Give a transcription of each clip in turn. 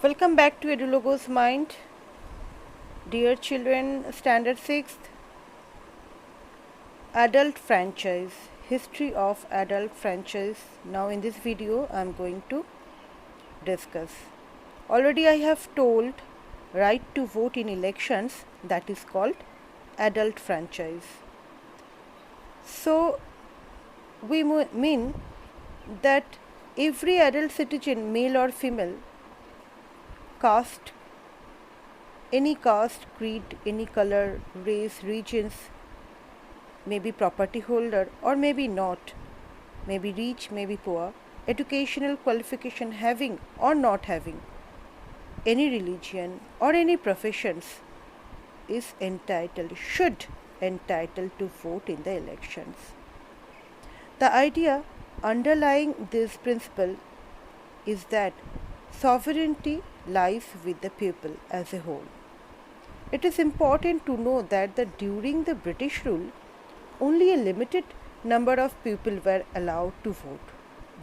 Welcome back to Edulogo's Mind. Dear children, Standard 6th, Adult Franchise, History of Adult Franchise. Now in this video I am going to discuss. Already I have told right to vote in elections, that is called adult franchise. So we mean that every adult citizen, male or female, any caste, creed, any color, race, regions, maybe property holder or maybe not, maybe rich, maybe poor, educational qualification having or not having, any religion or any professions is should entitled to vote in the elections. The idea underlying this principle is that sovereignty lies with the people as a whole. It is important to know that during the British rule, only a limited number of people were allowed to vote.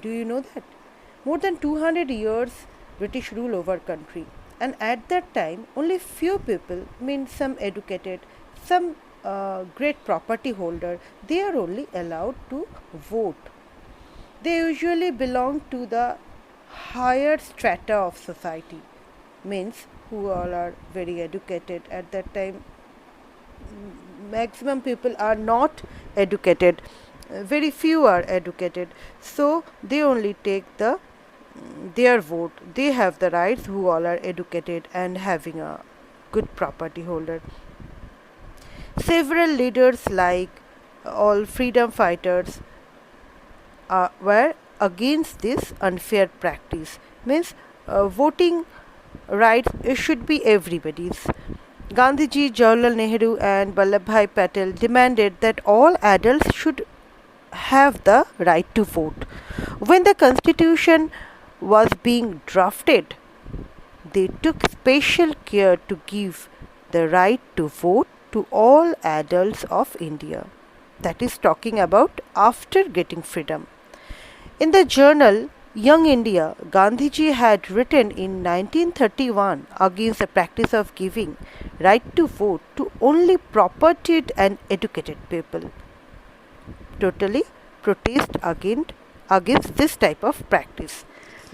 Do you know that? More than 200 years British rule over country, and at that time only few people, some educated, some great property holder, they are only allowed to vote. They usually belong to the higher strata of society, who all are very educated. At that time maximum people are not educated, very few are educated, so they only take their vote. They have the rights who all are educated and having a good property holder. Several leaders like all freedom fighters were against this unfair practice. Voting rights should be everybody's. Gandhiji, Jawaharlal Nehru and Vallabhbhai Patel demanded that all adults should have the right to vote. When the constitution was being drafted, they took special care to give the right to vote to all adults of India. That is talking about after getting freedom. In the journal Young India, Gandhiji had written in 1931 against the practice of giving right to vote to only propertied and educated people. Totally protest against this type of practice.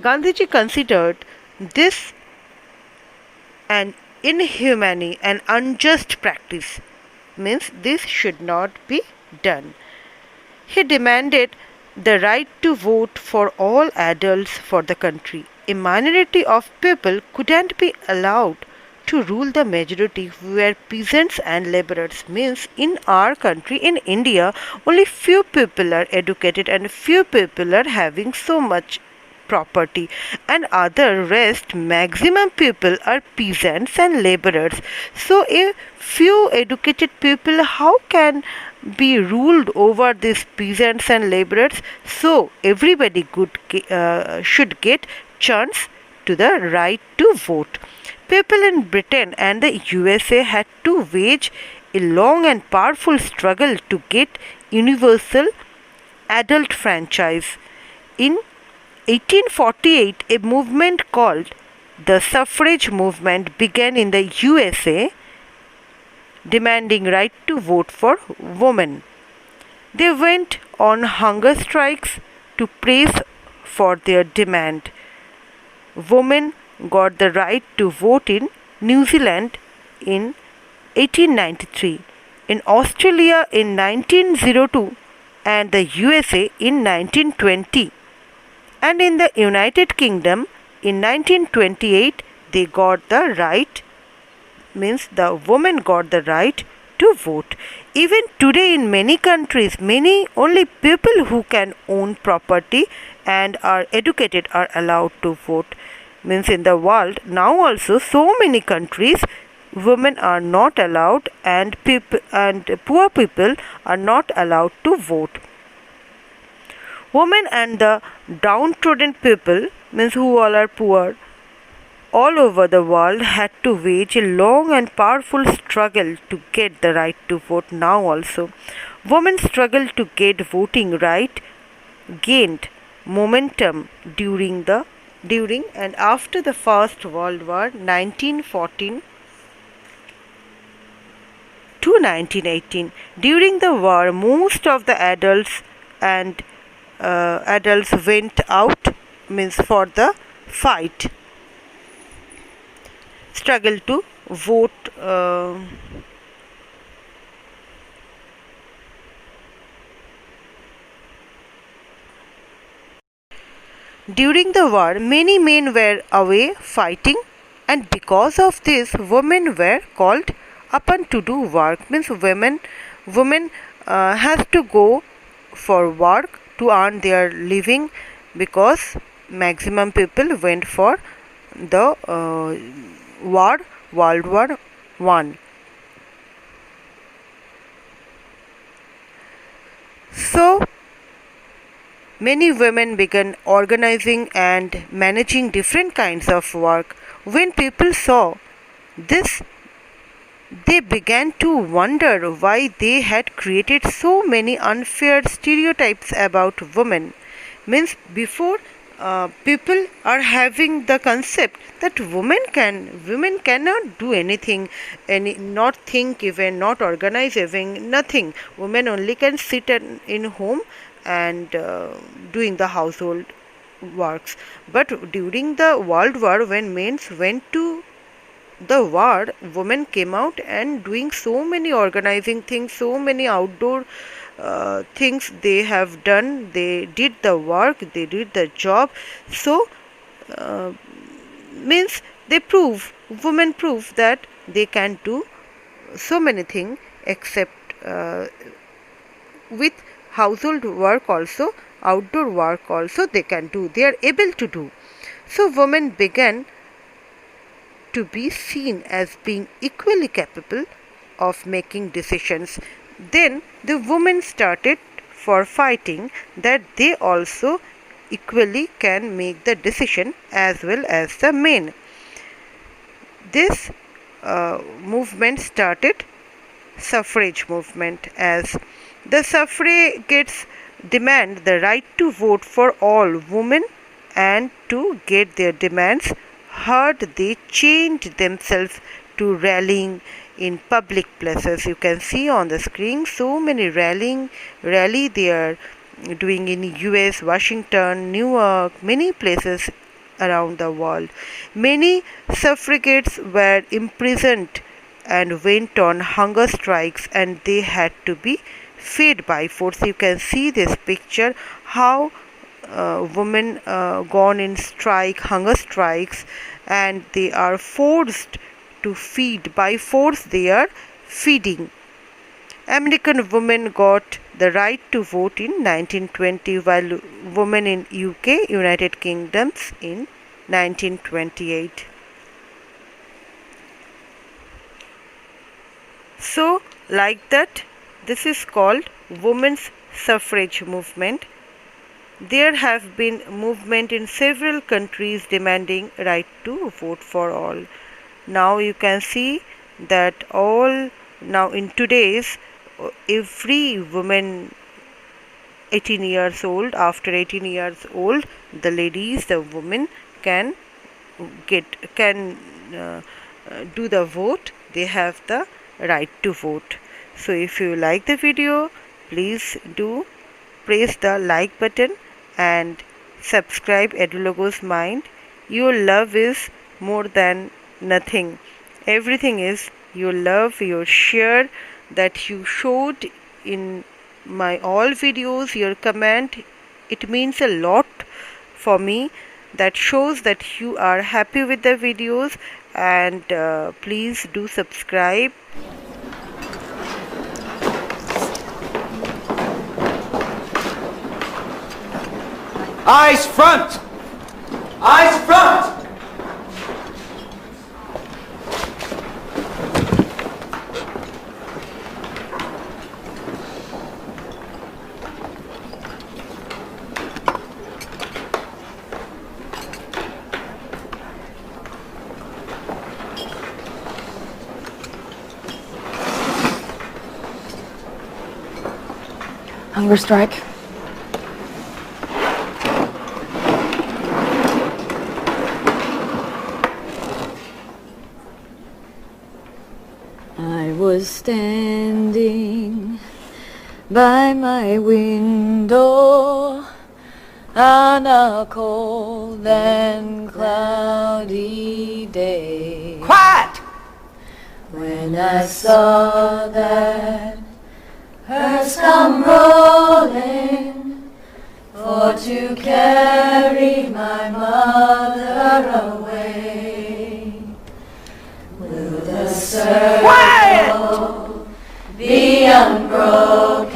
Gandhiji considered this an inhumane and unjust practice. This should not be done. He demanded the right to vote for all adults for the country. A minority of people couldn't be allowed to rule the majority, who were peasants and laborers. In our country, in India, only few people are educated and few people are having so much property, and other rest maximum people are peasants and laborers. So a few educated people, how can be ruled over these peasants and laborers? So everybody should get chance to the right to vote. People in Britain and the USA had to wage a long and powerful struggle to get universal adult franchise. In 1848, a movement called the suffrage movement began in the USA, demanding right to vote for women. They went on hunger strikes to press for their demand. Women got the right to vote in New Zealand in 1893, in Australia in 1902, and the USA in 1920. And in the United Kingdom in 1928, they got the right, the women got the right to vote. Even today in many countries, only people who can own property and are educated are allowed to vote. In the world now also, so many countries, women are not allowed and poor people are not allowed to vote. Women and the downtrodden people, who all are poor, all over the world had to wage a long and powerful struggle to get the right to vote. Now also, women's struggle to get voting right gained momentum during the during and after the First World War 1914 to 1918. During the war, most of the adults went out means for the fight, struggle to vote. During the war, many men were away fighting, and because of this, women were called upon to do work. Means women has to go for work to earn their living, because maximum people went for the war, World War One. So many women began organizing and managing different kinds of work. When people saw this, they began to wonder why they had created so many unfair stereotypes about women. Means before, people are having the concept that women cannot do anything, not think even, not organize even, nothing. Women only can sit in home and doing the household works. But during the World War, when men went to the war, women came out and doing so many organizing things, so many outdoor things they have done. They did the work, they did the job. So uh, means women prove that they can do so many things, except with household work also, outdoor work also they can do, they are able to do. So women began to be seen as being equally capable of making decisions. Then the women started for fighting that they also equally can make the decision as well as the men. This movement started suffrage movement, as the suffragettes demand the right to vote for all women, and to get their demands heard, they changed themselves to rallying in public places. You can see on the screen so many rally they are doing in US, Washington, New York, many places around the world. Many suffragettes were imprisoned and went on hunger strikes, and they had to be fed by force. You can see this picture how women gone in hunger strikes, and they are forced to feed by force. They are feeding. American women got the right to vote in 1920, while women in UK, United Kingdoms, in 1928. So, like that, this is called women's suffrage movement. There have been movement in several countries demanding right to vote for all. Now you can see that now in today's, every woman 18 years old, after 18 years old, the ladies, the women can do the vote. They have the right to vote. So if you like the video, please do press the like button and subscribe Edulogos Mind. Your love is more than nothing. Everything is your love, your share that you showed in my all videos, your comment. It means a lot for me. That shows that you are happy with the videos, and please do subscribe. Eyes front! Eyes front! Hunger strike. I was standing by my window on a cold and cloudy day. Quiet! When I saw that hearse come rolling for to carry my mother away, will the circle be unbroken?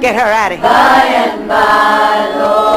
Get her out of here. By and by, Lord.